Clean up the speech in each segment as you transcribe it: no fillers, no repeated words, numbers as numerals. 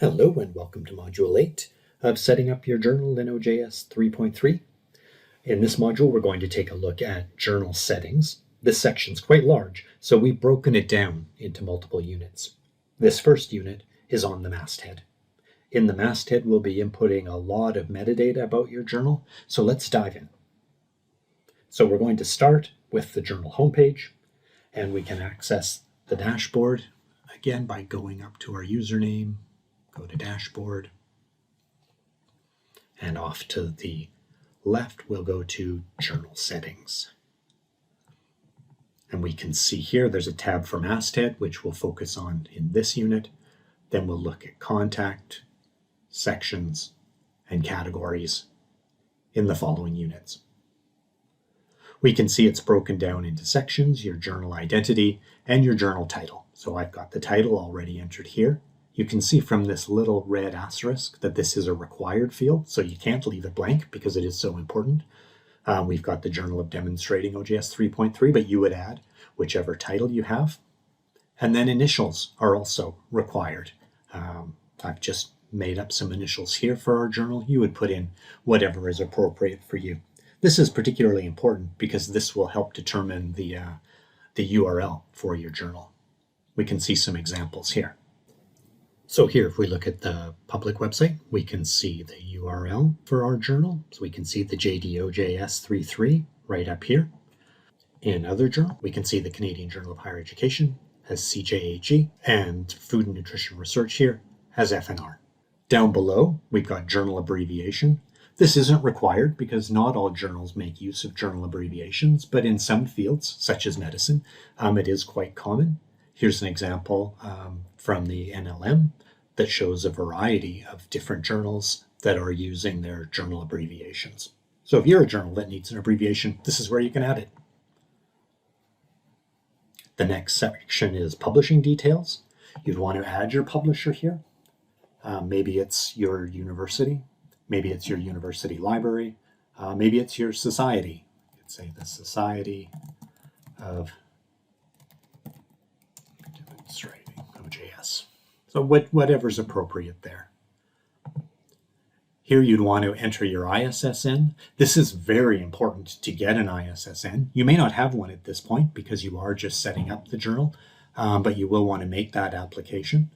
Hello and welcome to Module 8 of Setting Up Your Journal in OJS 3.3. In this module, we're going to take a look at journal settings. This section's quite large, so we've broken it down into multiple units. This first unit is on the masthead. In the masthead, we'll be inputting a lot of metadata about your journal, so let's dive in. So we're going to start with the journal homepage, and we can access the dashboard, again, by going up to our username, go to dashboard, and off to the left, we'll go to journal settings. And we can see here there's a tab for Masthead, which we'll focus on in this unit. Then we'll look at contact, sections, and categories in the following units. We can see it's broken down into sections, your journal identity, and your journal title. So I've got the title already entered here. You can see from this little red asterisk that this is a required field, so you can't leave it blank because it is so important. We've got the Journal of Demonstrating OJS 3.3, but you would add whichever title you have. And then initials are also required. I've just made up some initials here for our journal. You would put in whatever is appropriate for you. This is particularly important because this will help determine the URL for your journal. We can see some examples here. So here, if we look at the public website, we can see the URL for our journal. So we can see the JDOJS 3.3 right up here. In other journal, we can see the Canadian Journal of Higher Education has CJHE, and Food and Nutrition Research here has FNR. Down below, we've got journal abbreviation. This isn't required because not all journals make use of journal abbreviations, but in some fields, such as medicine, it is quite common. Here's an example from the NLM that shows a variety of different journals that are using their journal abbreviations. So if you're a journal that needs an abbreviation, this is where you can add it. The next section is publishing details. You'd want to add your publisher here. Maybe it's your university. Maybe it's your university library. Maybe it's your society. You could say the Society of Demonstrating OJS. So whatever's appropriate there. Here you'd want to enter your ISSN. This is very important to get an ISSN. You may not have one at this point because you are just setting up the journal, but you will want to make that application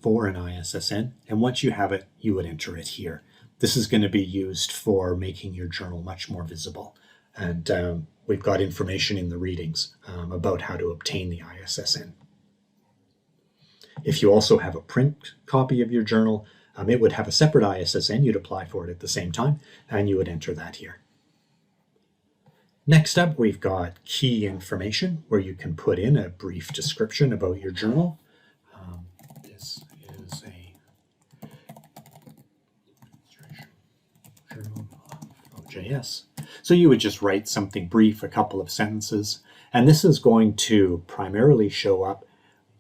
for an ISSN. And once you have it, you would enter it here. This is going to be used for making your journal much more visible. And we've got information in the readings about how to obtain the ISSN. If you also have a print copy of your journal, it would have a separate ISSN. You'd apply for it at the same time, and you would enter that here. Next up, we've got key information where you can put in a brief description about your journal. This is a journal of OJS. So you would just write something brief, a couple of sentences, and this is going to primarily show up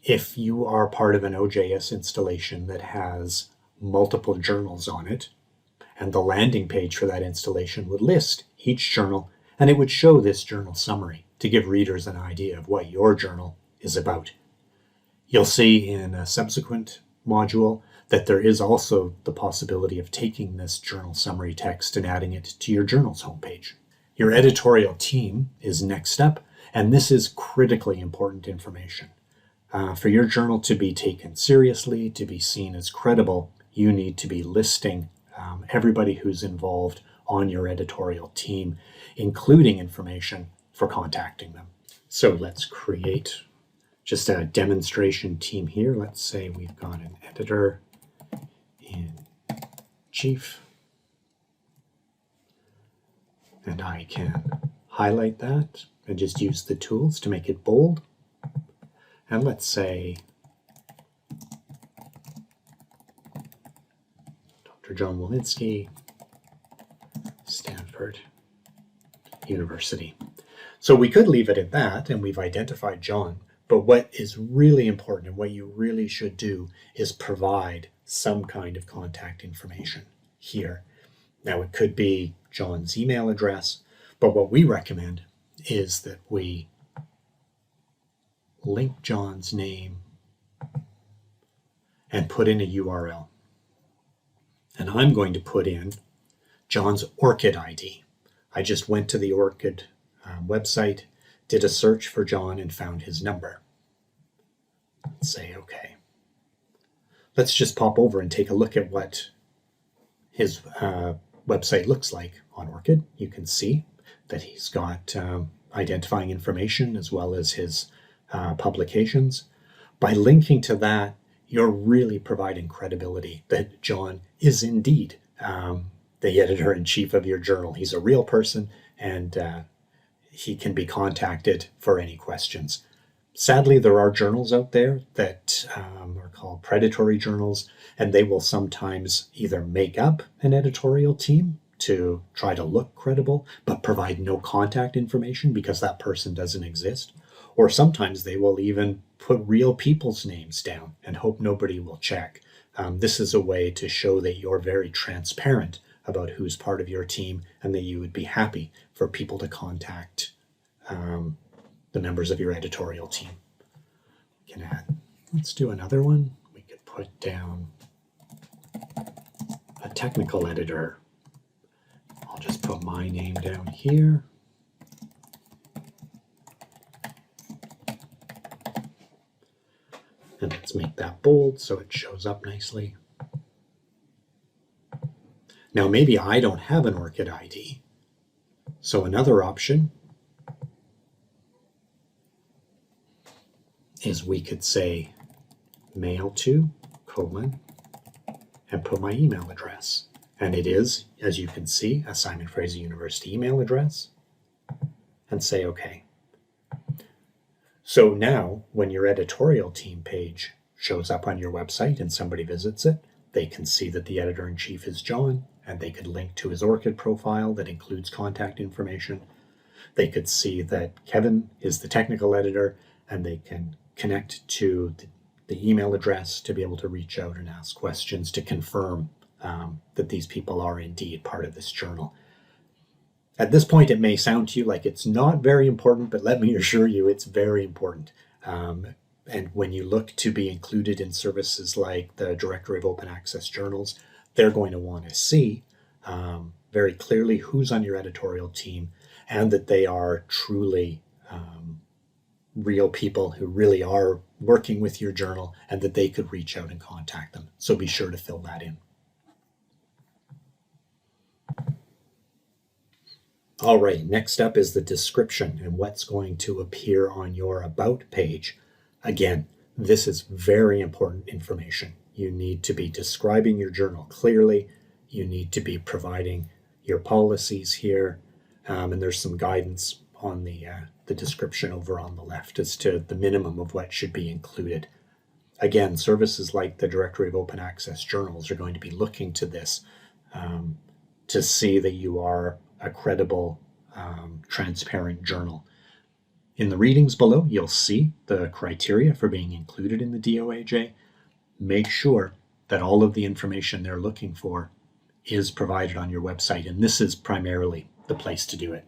if you are part of an OJS installation that has multiple journals on it, and the landing page for that installation would list each journal, and it would show this journal summary to give readers an idea of what your journal is about. You'll see in a subsequent module that there is also the possibility of taking this journal summary text and adding it to your journal's homepage. Your editorial team is next up, and this is critically important information. For your journal to be taken seriously, to be seen as credible, you need to be listing everybody who's involved on your editorial team, including information for contacting them. So let's create just a demonstration team here. Let's say we've got an editor-in-chief, and I can highlight that and just use the tools to make it bold. And let's say Dr. John Walensky, Stanford University. So we could leave it at that, and we've identified John, but what is really important and what you really should do is provide some kind of contact information here. Now it could be John's email address, but what we recommend is that we link John's name and put in a URL. And I'm going to put in John's ORCID ID. I just went to the ORCID website, did a search for John, and found his number. Let's say OK. Let's just pop over and take a look at what his website looks like on ORCID. You can see that he's got identifying information as well as his publications. By linking to that, you're really providing credibility that John is indeed the editor-in-chief of your journal. He's a real person, and he can be contacted for any questions. Sadly, there are journals out there that are called predatory journals, and they will sometimes either make up an editorial team to try to look credible, but provide no contact information because that person doesn't exist. Or sometimes they will even put real people's names down and hope nobody will check. This is a way to show that you're very transparent about who's part of your team and that you would be happy for people to contact the members of your editorial team. We can add, let's do another one. We could put down a technical editor. I'll just put my name down here. And let's make that bold so it shows up nicely. Now maybe I don't have an ORCID ID. So another option is we could say mail to, and put my email address. And it is, as you can see, a Simon Fraser University email address. And say OK. So now when your editorial team page shows up on your website and somebody visits it, they can see that the editor-in-chief is John, and they could link to his ORCID profile that includes contact information. They could see that Kevin is the technical editor, and they can connect to the email address to be able to reach out and ask questions to confirm that these people are indeed part of this journal. At this point, it may sound to you like it's not very important, but let me assure you it's very important. And when you look to be included in services like the Directory of Open Access Journals, they're going to want to see very clearly who's on your editorial team and that they are truly real people who really are working with your journal and that they could reach out and contact them. So be sure to fill that in. All right, next up is the description and what's going to appear on your About page. Again, this is very important information. You need to be describing your journal clearly. You need to be providing your policies here. And there's some guidance on the description over on the left as to the minimum of what should be included. Again, services like the Directory of Open Access Journals are going to be looking to this to see that you are a credible, transparent journal. In the readings below, you'll see the criteria for being included in the DOAJ. Make sure that all of the information they're looking for is provided on your website, and this is primarily the place to do it.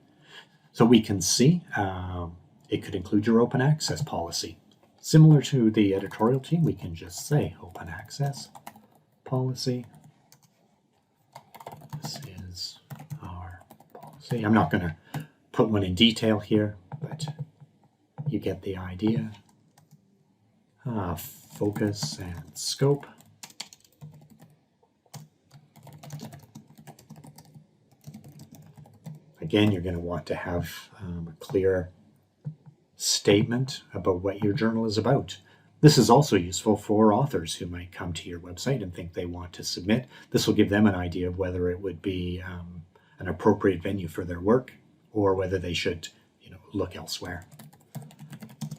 So we can see it could include your open access policy. Similar to the editorial team, we can just say open access policy. This is our policy. I'm not going to put one in detail here, but you get the idea. Focus and scope. Again, you're going to want to have a clear statement about what your journal is about. This is also useful for authors who might come to your website and think they want to submit. This will give them an idea of whether it would be an appropriate venue for their work or whether they should, look elsewhere.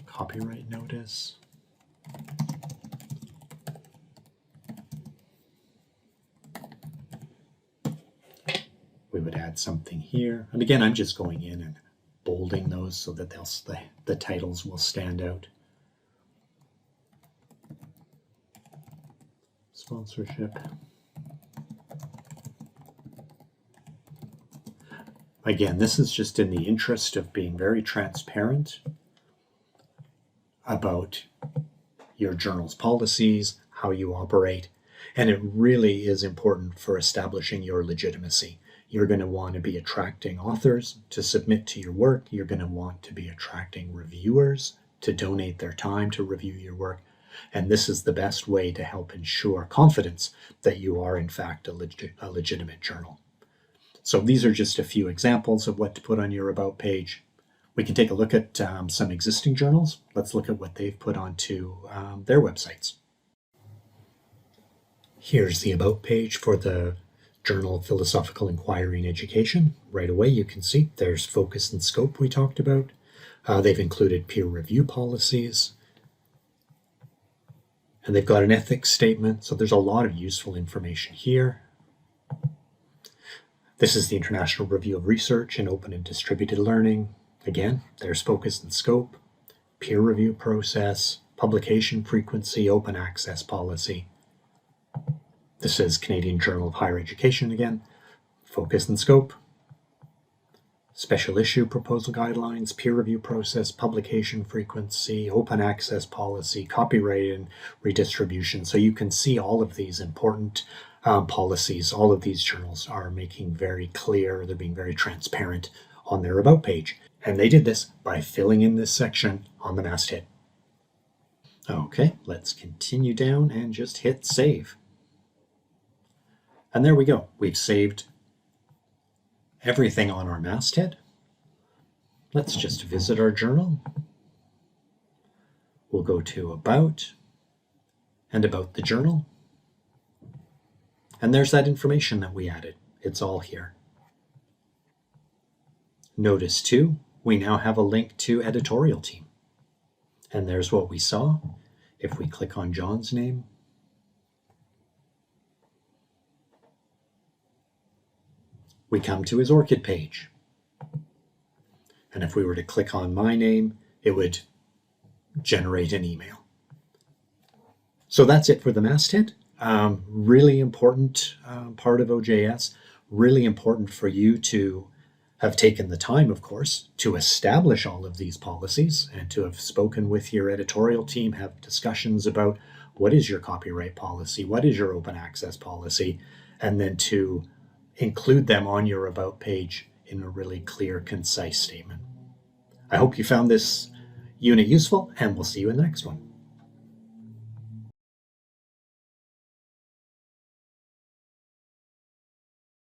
Copyright notice. We would add something here. And again, I'm just going in and bolding those so that the titles will stand out. Sponsorship. Again, this is just in the interest of being very transparent about your journal's policies, how you operate, and it really is important for establishing your legitimacy. You're going to want to be attracting authors to submit to your work. You're going to want to be attracting reviewers to donate their time to review your work. And this is the best way to help ensure confidence that you are, in fact, a legitimate journal. So these are just a few examples of what to put on your About page. We can take a look at some existing journals. Let's look at what they've put onto their websites. Here's the About page for the Journal of Philosophical Inquiry and Education. Right away you can see there's focus and scope we talked about. They've included peer review policies. And they've got an ethics statement, so there's a lot of useful information here. This is the International Review of Research in Open and Distributed Learning. Again, there's focus and scope, peer review process, publication frequency, open access policy. This is Canadian Journal of Higher Education again, focus and scope, special issue proposal guidelines, peer review process, publication frequency, open access policy, copyright and redistribution. So you can see all of these important policies. All of these journals are making very clear, they're being very transparent on their About page. And they did this by filling in this section on the masthead. Okay, let's continue down and just hit save. And there we go. We've saved everything on our masthead. Let's just visit our journal. We'll go to About and About the journal. And there's that information that we added. It's all here. Notice too, we now have a link to editorial team. And there's what we saw. If we click on John's name, we come to his ORCID page. And if we were to click on my name, it would generate an email. So that's it for the masthead. Really important part of OJS. Really important for you to have taken the time, of course, to establish all of these policies and to have spoken with your editorial team, have discussions about what is your copyright policy, what is your open access policy, and then to include them on your About page in a really clear, concise statement. I hope you found this unit useful, and we'll see you in the next one.